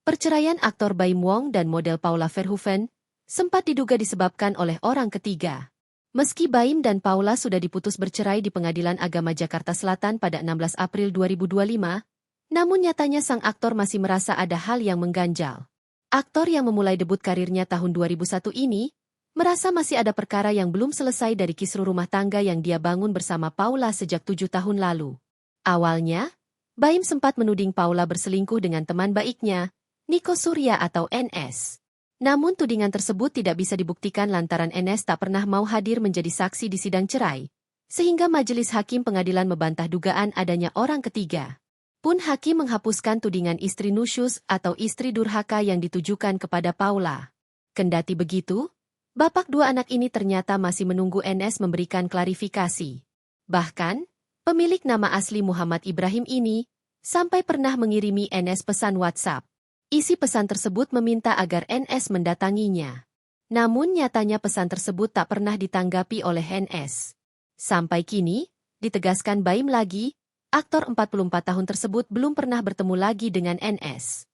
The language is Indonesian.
Perceraian aktor Baim Wong dan model Paula Verhoeven sempat diduga disebabkan oleh orang ketiga. Meski Baim dan Paula sudah diputus bercerai di Pengadilan Agama Jakarta Selatan pada 16 April 2025, namun nyatanya sang aktor masih merasa ada hal yang mengganjal. Aktor yang memulai debut karirnya tahun 2001 ini, merasa masih ada perkara yang belum selesai dari kisruh rumah tangga yang dia bangun bersama Paula sejak 7 tahun lalu. Awalnya, Baim sempat menuding Paula berselingkuh dengan teman baiknya, Nico Surya atau NS. Namun tudingan tersebut tidak bisa dibuktikan lantaran NS tak pernah mau hadir menjadi saksi di sidang cerai, sehingga majelis hakim pengadilan membantah dugaan adanya orang ketiga. Pun hakim menghapuskan tudingan istri nusyus atau istri durhaka yang ditujukan kepada Paula. Kendati begitu, bapak dua anak ini ternyata masih menunggu NS memberikan klarifikasi. Bahkan, pemilik nama asli Muhammad Ibrahim ini sampai pernah mengirimi NS pesan WhatsApp. Isi pesan tersebut meminta agar NS mendatanginya. Namun nyatanya pesan tersebut tak pernah ditanggapi oleh NS. Sampai kini, ditegaskan Baim lagi, aktor 44 tahun tersebut belum pernah bertemu lagi dengan NS.